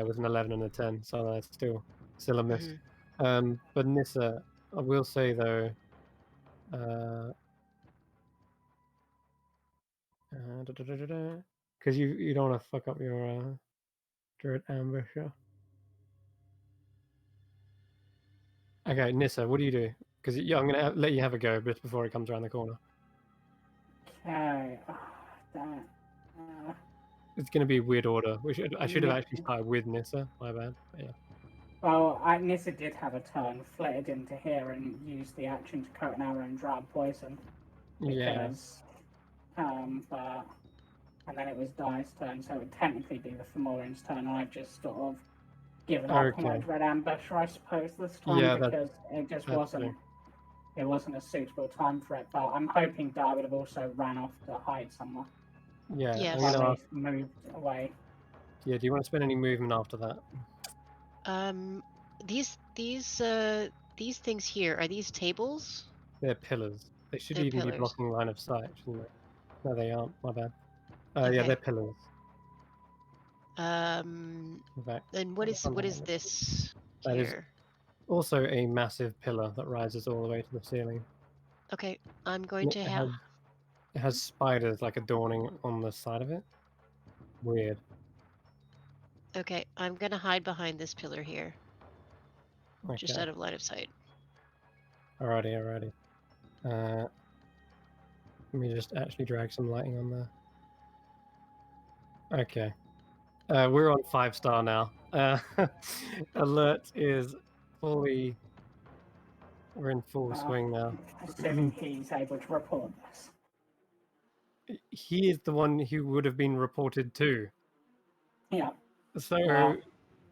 was an 11 and a 10, so that's still a miss. Mm-hmm. But Nissa, I will say though, because you don't want to fuck up your Druid ambusher. Okay, Nissa, what do you do? Because I'm gonna let you have a go just before it comes around the corner. Okay. Damn it. It's gonna be a weird order. I should have actually started with Nissa. My bad. But yeah. Well, Nissa did have a turn, flitted into here, and used the action to coat an arrow and drop poison. Because, but and then it was Die's turn, so it would technically be the Fomorian's turn. And I've just sort of given up on my Dread Ambusher, I suppose, this time because it just wasn't. It wasn't a suitable time for it. But I'm hoping Die would have also ran off to hide somewhere. Yeah, yes. I'm gonna moved away. Yeah, do you want to spend any movement after that? These things here, are these tables? They're pillars. They should They're even pillars. be blocking line of sight, shouldn't they? No, they aren't. My bad. Okay. Yeah, they're pillars. And what is this That here? is also a massive pillar that rises all the way to the ceiling. Okay, I'm going to have... It has spiders like adorning on the side of it. Weird. Okay, I'm going to hide behind this pillar here. Okay. Just out of line of sight. Alrighty. Let me just actually drag some lighting on there. Okay. We're on 5-star now. Alert is fully... We're in full swing now. Assuming he's able to report this. He is the one who would have been reported to. Yeah. So...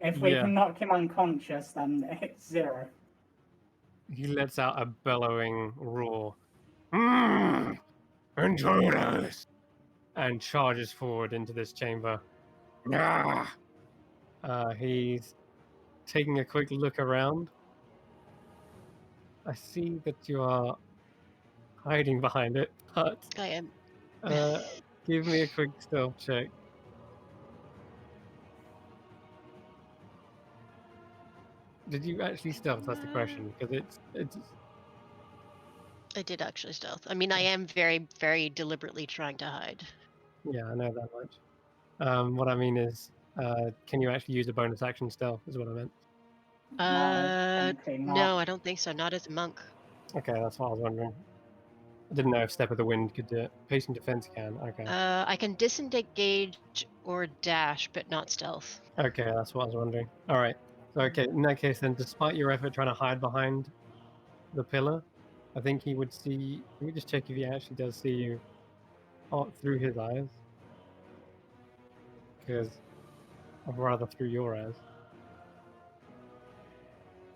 if we can knock him unconscious, then it's 0. He lets out a bellowing roar. Intruders! And charges forward into this chamber. He's taking a quick look around. I see that you are hiding behind it, but... I am. Give me a quick stealth check. Did you actually stealth? That's the question, because it's... I did actually stealth. I mean, I am very, very deliberately trying to hide. Yeah, I know that much. What I mean is, can you actually use a bonus action stealth, is what I meant. No, I don't think so. Not as a monk. Okay, that's what I was wondering. I didn't know if Step of the Wind could do it. Patient defense can, okay. I can disengage or dash, but not stealth. Okay, that's what I was wondering. Alright, so okay, in that case then, despite your effort trying to hide behind the pillar, I think he would see... Let me just check if he actually does see you through his eyes. Because... Or rather through your eyes.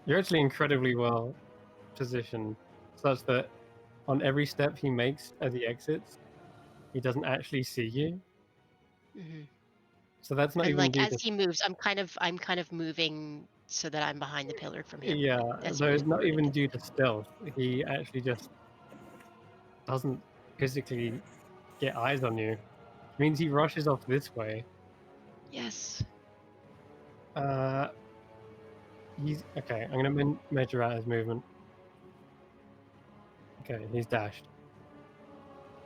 You're actually incredibly well positioned, such that on every step he makes as he exits, he doesn't actually see you. Mm-hmm. So that's not and even like as he moves, I'm kind of moving so that I'm behind the pillar from him. Yeah, like, so it's not even due to stealth. He actually just doesn't physically get eyes on you. It means he rushes off this way. Yes. He's okay. I'm gonna measure out his movement. Okay, he's dashed.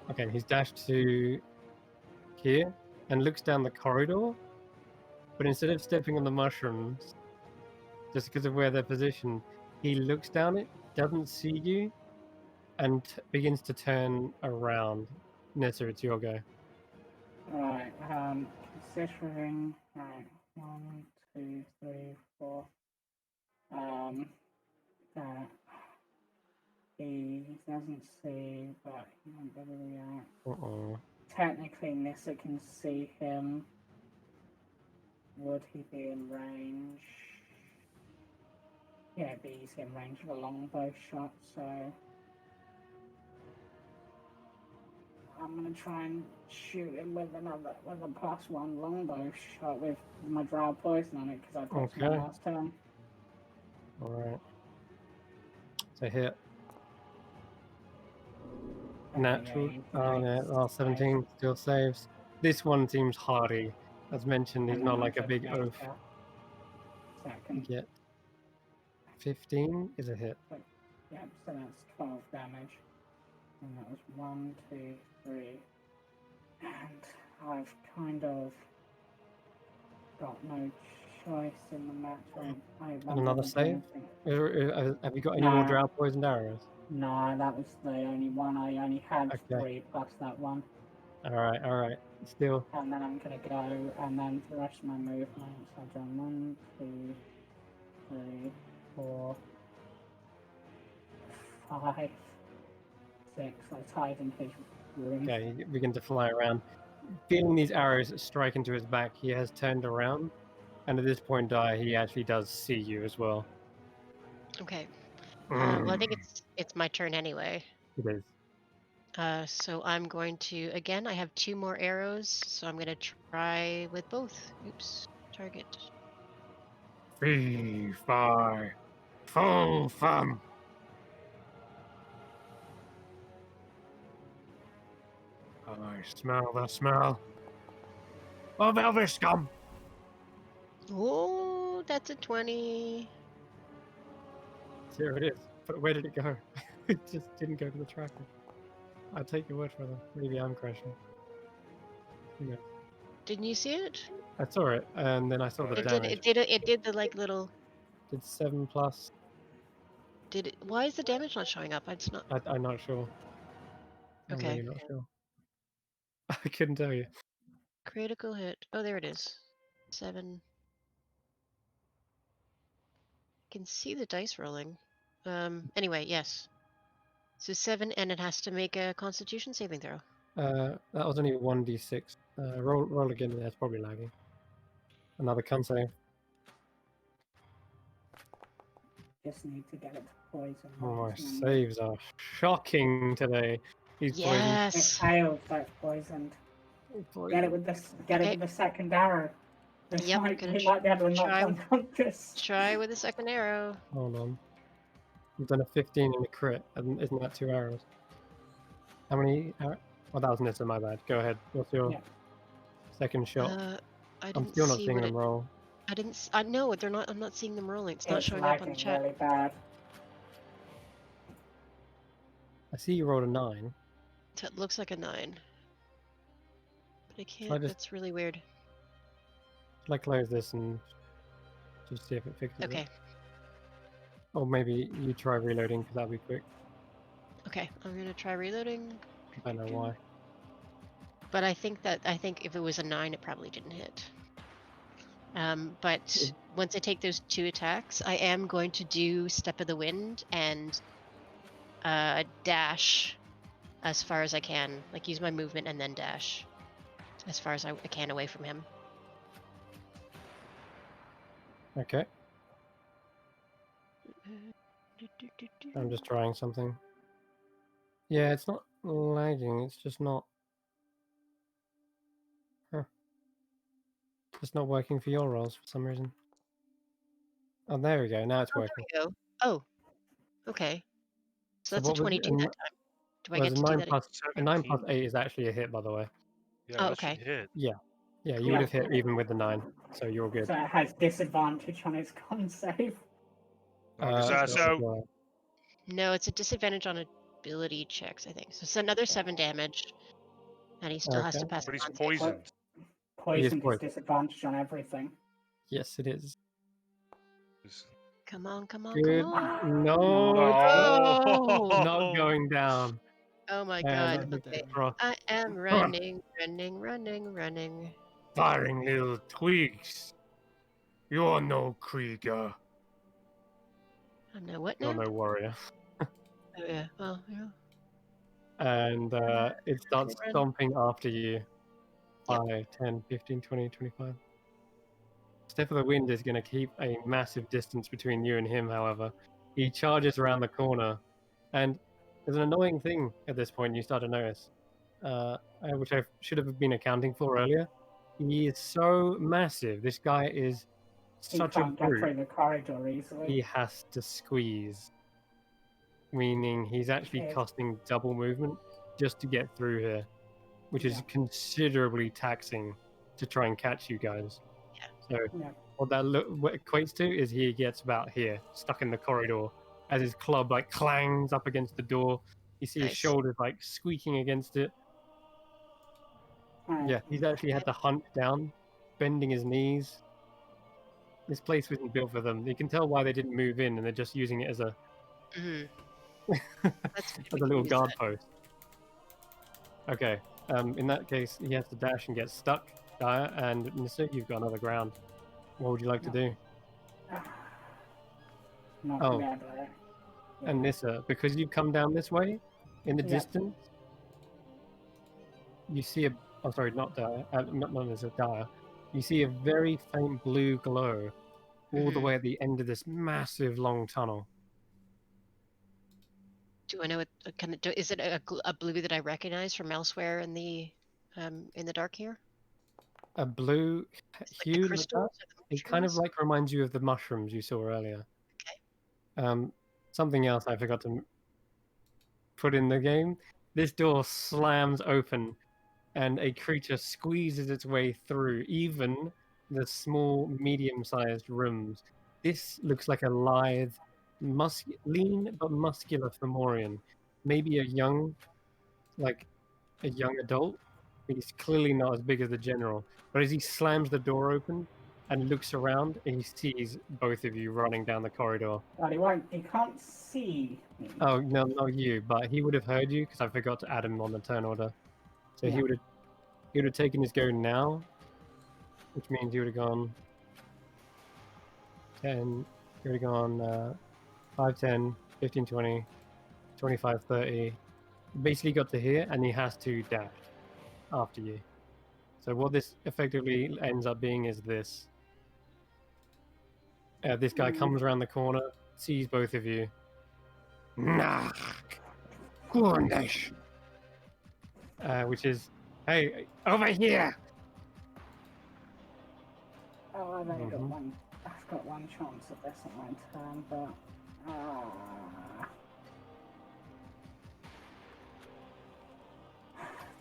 Okay, he's dashed to here and looks down the corridor. But instead of stepping on the mushrooms, just because of where they're positioned, he looks down it, doesn't see you, and begins to turn around. Nessa, it's your go. Right, considering... Right, 1, 2, 3, 4... he doesn't see, but he won't be able to react. Technically, Nissa can see him. Would he be in range? Yeah, it'd be easy in range of a longbow shot, so... I'm gonna try and shoot him with a +1 longbow shot with my Drow poison on it, because I put my last turn. Alright. So hit. Natural. Oh no, 17 still saves. This one seems hardy. As mentioned, he's not like a big oaf. second. Get 15 is a hit. Yep, so that's 12 damage. And that was 1, 2, 3. And I've kind of got no choice in the matter. And another save? Have you got any more drought poisoned arrows? No, that was the only one. I only had Okay. 3 plus that one. Alright. Still. And then I'm gonna go, and then for the rest of my movements, I've done 1, 2, 3, 4, 5, 6. I tied in his room. Okay, you begin to fly around. Feeling these arrows strike into his back, he has turned around. And at this point, he actually does see you as well. Okay. Well, I think it's my turn anyway. It is. So I'm going to, again, I have 2 more arrows, so I'm going to try with both. Oops, target. Fee, fi, fum, fum. I smell the smell of Elvis scum. Oh, that's a 20. Here it is. But where did it go? It just didn't go to the tracker. I'll take your word for that. Maybe I'm crashing. Yeah. Didn't you see it? I saw it, and then I saw the It damage. did. It did the like little. Did 7 plus? Did it? Why is the damage not showing up? It's not. I'm not sure. I'm Okay. really not sure. I couldn't tell you. Critical hit. Oh, there it is. 7. Can see the dice rolling. Anyway, yes. So 7, and it has to make a Constitution saving throw. That was only 1d6. Roll again. That's probably lagging. Another con save. Just need to get it to poison. Oh, my saves are shocking today. He's Yes. It failed, that's poisoned. poisoned. Get it with this. Get it with the second arrow. Yep, Might, gonna he might be able to knock try- unconscious. Try with the second arrow. Hold on. You've done a 15 in a crit, and isn't that 2 arrows? How many arrows? Oh, that was Nissa, my bad. Go ahead. What's your second shot? I didn't I'm still not see seeing what them roll. I didn't. I know they're not. I'm not seeing them rolling. It's not showing up on the chat. Really bad. I see you rolled a 9. It looks like a 9. But I can't. just- That's really weird. Shall I close this and just see if it fixes it? Okay. Or maybe you try reloading, because that'll be quick. Okay. I'm gonna try reloading. I don't know why. But I think if it was a 9, it probably didn't hit. But once I take those 2 attacks, I am going to do Step of the Wind and dash as far as I can. Like use my movement and then dash as far as I can away from him. Okay. I'm just trying something. Yeah, it's not lagging, it's just not... Huh. It's not working for your rolls for some reason. Oh, there we go, now it's working. There we go. Oh, okay. So that's a what was it? 22 that time. Do I get to do that? A 9 plus 8 is actually a hit, by the way. Yeah, Oh, that should okay. hit. Yeah, you would have hit even with the 9, so you're good. So it has disadvantage on its con save. So No, it's a disadvantage on ability checks, I think. So it's another 7 damage. And he still has to pass. but he's con save. poisoned. Poison is poisoned. disadvantage on everything. Yes, it is. Come on, come on, Good. come on. No, Oh! not going down. Oh my And god. that's Okay. rough. I am running, running. Firing little twigs. You're no Krieger. I'm no what now? You're no warrior. Oh yeah. Well, yeah. And it starts Run. stomping after you. 5, 10, 15, 20, 25. Step of the Wind is going to keep a massive distance between you and him, however. He charges around the corner. And there's an annoying thing at this point you start to notice, which I should have been accounting for earlier. He is so massive. This guy is such a He can't get brute. through the corridor easily. He has to squeeze. Meaning he's actually costing double movement just to get through here. Which is considerably taxing to try and catch you guys. Yeah. So what what equates to is he gets about here, stuck in the corridor, as his club like clangs up against the door. You see his Nice. shoulders like squeaking against it. Alright, Yeah, he's actually had to hunt down, bending his knees. This place wasn't built for them. You can tell why they didn't move in, and they're just using it as a Mhm. That's good. as We a can little use guard that. post. Okay. In that case, he has to dash and get stuck. Daya and Nissa, you've got another ground. What would you like to do? Not Oh. gonna be able to. And Nissa, because you've come down this way, in the Yeah. distance, you see a. Oh, sorry, not Daya. Not Nissa, Daya. You see a very faint blue glow all the Mhm. way at the end of this massive long tunnel. Do I know what kind of? Is it a blue that I recognize from elsewhere in the dark here? A blue Like the hue. crystals or the It kind of mushrooms? like reminds you of the mushrooms you saw earlier. Okay. Something else I forgot to put in the game. This door slams open and a creature squeezes its way through even the small, medium-sized rooms. This looks like a lithe, lean but muscular Fomorian. Maybe a young adult. He's clearly not as big as the general. But as he slams the door open and looks around, he sees both of you running down the corridor. Well, he can't see me. Oh, no, not you, but he would have heard you because I forgot to add him on the turn order. So Yeah. he would have taken his go now, which means he would have gone 10, he would have gone 5, 10, 15, 20, 25, 30. Basically got to here, and he has to dash after you. So what this effectively ends up being is this. This guy comes around the corner, sees both of you. Which is, hey, over here! Oh, I've only got one. I've got one chance of this on my turn, but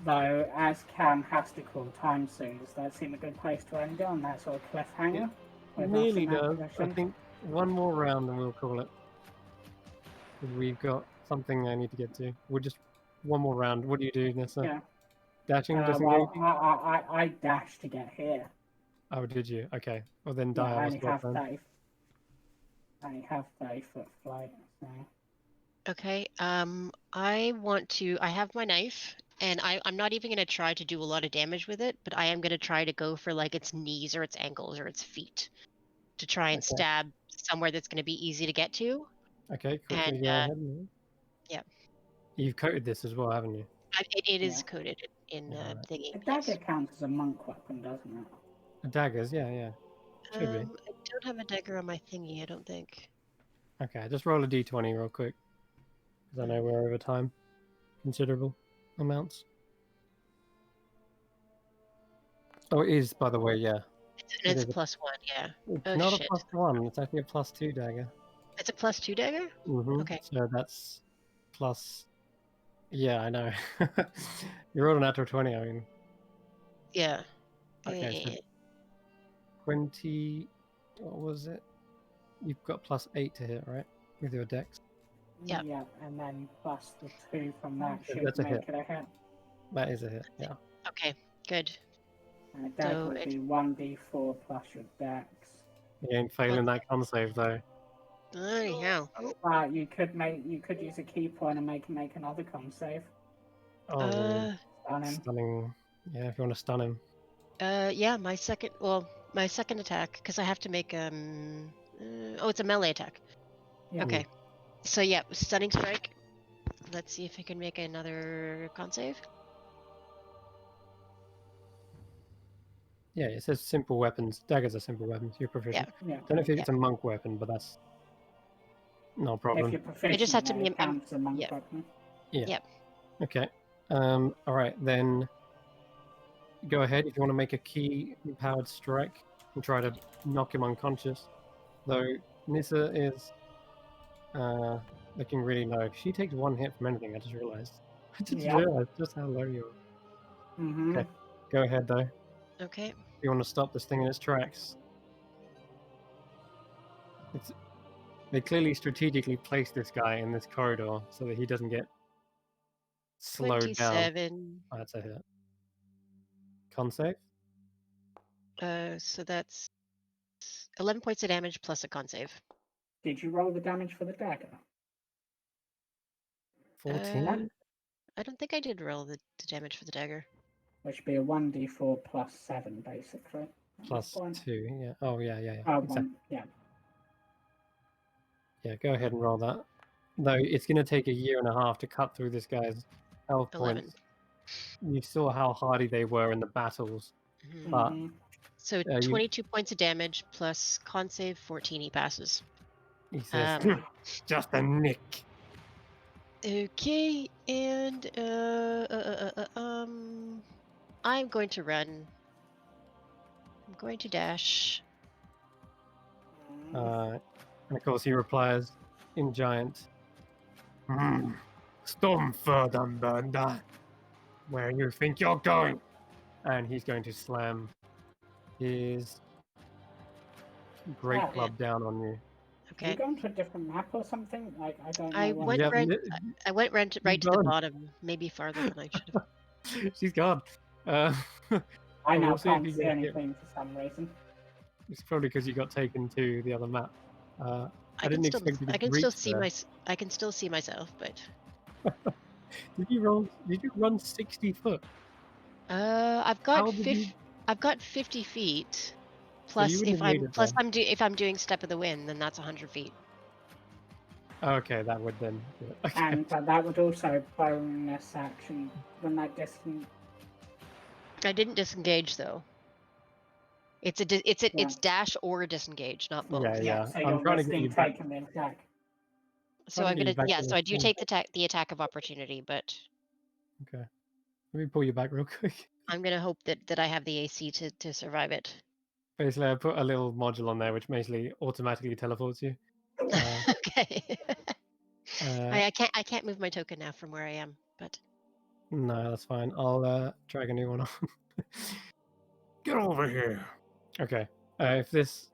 though, as Cam has to call time soon, does that seem a good place to end it on that sort of cliffhanger? It nearly does. I think one more round and we'll call it. We've got something I need to get to. We'll just one more round. What do you do, Nessa? Yeah. Dashing, disengaging? Well, I dashed to get here. Oh, did you? Okay. Well, then Yeah, die. I only have 30-foot flight. So. Okay. I have my knife, and I'm not even gonna try to do a lot of damage with it, but I am gonna try to go for like its knees or its ankles or its feet to try and stab somewhere that's gonna be easy to get to. Okay, quickly And go ahead. yeah. You've coated this as well, haven't you? It is coated in thingy. A dagger counts as a monk weapon, doesn't it? Daggers, yeah. Should be. I don't have a dagger on my thingy, I don't think. Okay, just roll a d20 real quick. Because I know we're over time. Considerable amounts. Oh, it is, by the way, yeah. It's a +1, yeah. It's not a +1, it's actually a +2 dagger. It's a +2 dagger? Mm-hmm. Okay. So that's plus. Yeah, I know. You rolled a natural 20, I mean. Yeah. Okay, so 20. What was it? You've got +8 to hit, right? With your dex. Yeah. Yeah, and then plus the 2 from that should That's a make hit. it a hit. That is a hit, yeah. Okay, good. And a dagger would be 1d4 plus your dex. You ain't failing that con save though. Anyhow. You could use a key point and make another con save. Oh, Stun him. stunning. Yeah, if you want to stun him. Yeah, my second attack, because I have to make it's a melee attack. Yeah. Okay. So yeah, stunning strike. Let's see if I can make another con save. Yeah, it says simple weapons. Daggers are simple weapons. You're proficient. Yeah. Don't know if it's a monk weapon, but that's no problem. If you're proficient, I just have to be it counts as a monk weapon. Yeah. Yep. Okay. All right, then go ahead if you want to make a key powered strike and try to knock him unconscious. Though Nissa is looking really low. She takes one hit from anything, I just realized. I just realized just how low you are. Okay. Go ahead though. Okay. You want to stop this thing in its tracks. They clearly strategically placed this guy in this corridor so that he doesn't get slowed down. 27. Oh, that's a hit. Con save? So that's 11 points of damage plus a con save. Did you roll the damage for the dagger? 14? I don't think I did roll the damage for the dagger. Which would be a 1d4 plus 7, basically. Plus 2, yeah. Oh, yeah. Exactly. Yeah. Yeah, go ahead and roll that. Though it's going to take a year and a half to cut through this guy's health 11. points. You saw how hardy they were in the battles. Mm-hmm. But so 22 points of damage plus con save 14. He passes. He says, "Just a nick." Okay, and I'm going to run. I'm going to dash. And of course, he replies in giant. Stormfurdenbender, where you think you're going? And he's going to slam his great club down on you. Okay. Have you gone to a different map or something? Like I don't know. I went right to the bottom, maybe farther than I should have. She's gone. I now can't see anything for some reason. It's probably because you got taken to the other map. I didn't expect you to I can reach still see there. I can still see myself, but. Did you run 60 foot? I've got 50 feet. Plus, so if I'm doing Step of the Wind, then that's 100 feet. Okay, that would then. Okay. And that would also bonus action when that distance. I didn't disengage though. It's dash or disengage, not both. Yeah. So I'm trying to get you taking the attack. So I'm gonna so I do take the attack of opportunity, but. Okay. Let me pull you back real quick. I'm gonna hope that I have the AC to survive it. Basically, I put a little module on there which basically automatically teleports you. Okay. I can't move my token now from where I am, but. No, that's fine. I'll drag a new one on. Get over here. Okay. If this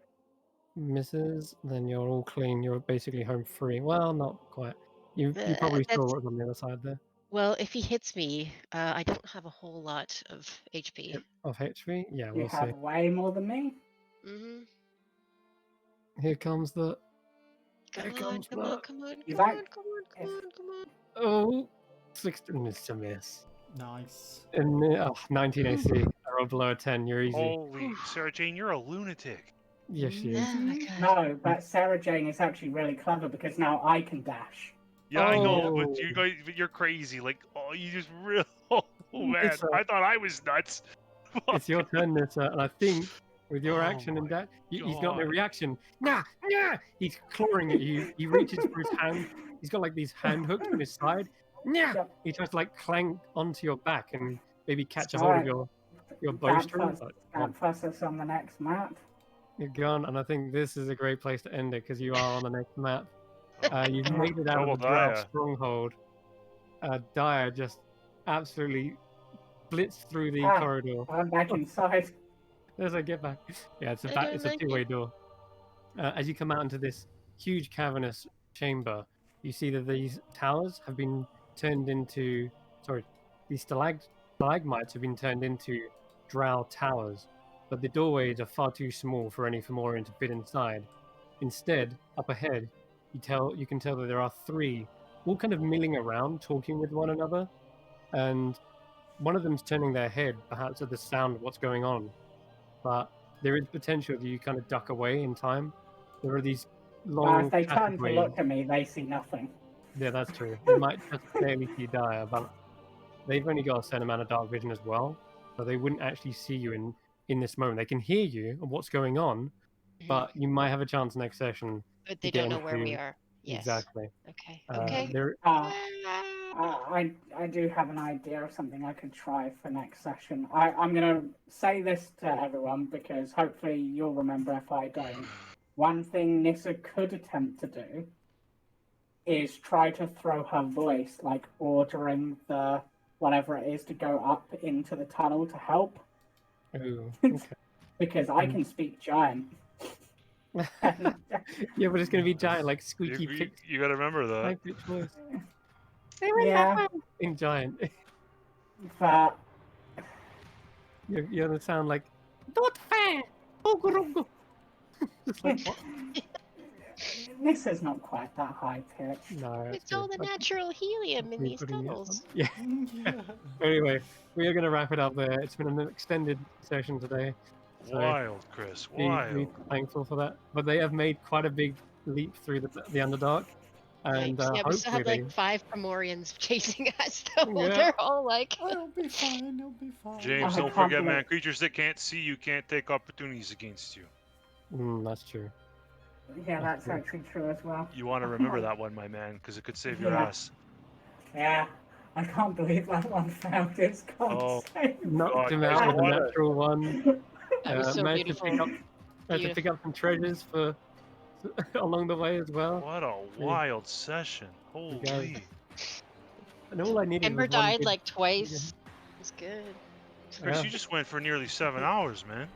misses, then you're all clean. You're basically home free. Well, not quite. You probably saw what was on the other side there. Well, if he hits me, I don't have a whole lot of HP. Of HP? Yeah, we'll see. You have way more than me. Mm-hmm. Here comes the. Come on. Oh, 16 is a miss. Nice. And 19 AC. I rolled below a 10. You're easy. Holy, Sarah Jane, you're a lunatic. Yes, she is. Oh my God. No, but Sarah Jane is actually really clever because now I can dash. Yeah, I know, but you're crazy. Like, you just real. Oh man, I thought I was nuts. It's your turn, Nissa, and I think with your action and that, he's got no reaction. Nah. He's clawing at you. He reaches for his hand. He's got like these hand hooks on his side. Nah. He tries to like clank onto your back and maybe catch a hold of your bowstring. That puts us on the next map. You're gone, and I think this is a great place to end it because you are on the next map. You've made it out of the Drow stronghold. Dyer just absolutely blitzed through the corridor. I'm back inside. As I get back. Yeah, it's a two-way door. As you come out into this huge cavernous chamber, you see that these towers have been turned into... Sorry, these stalagmites have been turned into drow towers, but the doorways are far too small for any Fomorian to fit inside. Instead, up ahead, you can tell that there are three, all kind of milling around, talking with one another, and one of them's turning their head, perhaps at the sound of what's going on. But there is potential that you kind of duck away in time. There are these long. If they turn to look at me, they see nothing. Yeah, that's true. They might just barely see Dyer, but they've only got a certain amount of dark vision as well, so they wouldn't actually see you in this moment. They can hear you and what's going on, but you might have a chance next session. But they don't know where we are. Yes. Exactly. Okay. I do have an idea of something I could try for next session. I'm going to say this to everyone because hopefully you'll remember if I don't. One thing Nissa could attempt to do is try to throw her voice, like ordering the whatever it is to go up into the tunnel to help. Ooh, okay. Because I can speak giant. Yeah, but it's gonna be giant, like squeaky picks. You gotta remember that. High pitched voice. Yeah. In giant. But You're gonna sound like not fair. Just like what? this is not quite that high pitched. No, It's all the natural helium in these tunnels. Yeah. Anyway, we are gonna wrap it up there. It's been an extended session today. So Wild, Chris. be Wild. thankful for that. But they have made quite a big leap through the Underdark. And yeah, we still have hopefully like 5 Fomorians chasing us though. Yeah. They're all like I'll be fine. I'll be fine. James, I don't can't forget, man. believe- Creatures that can't see you can't take opportunities against you. That's true. Yeah, that's actually true as well. You want to remember that one, my man, because it could save your Yeah. ass. Yeah, I can't believe that one failed its con Oh. save. Knocked him guys, out with a what a- natural one. that was so managed beautiful. to pick up some treasures for along the way as well. What a wild session. Holy. And all I needed Ember was one died good- like twice. It's good. Chris, Yeah. you just went for nearly 7 hours, man.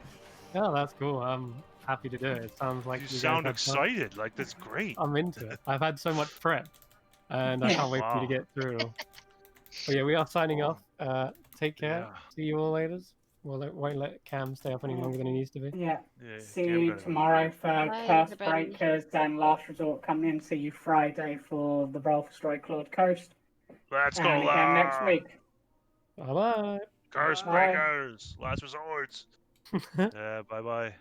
Oh, that's cool. I'm happy to do it. It sounds like You guys sound have fun. excited. Like, that's great. I'm into it. I've had so much prep, and I can't wait for you to Wow. get through it all. But yeah, we are signing off. Take care. Yeah. See you all later. Won't let Cam stay up any longer than he needs to be. Yeah, Yeah, see Cam you got it. tomorrow for Bye, Curse everybody. Breakers and Last Resort coming in. See you Friday for the Brawl for Story Claude Coast. Let's And go, again next week. Bye bye. Curse Bye. breakers. Last resorts. Yeah, bye-bye.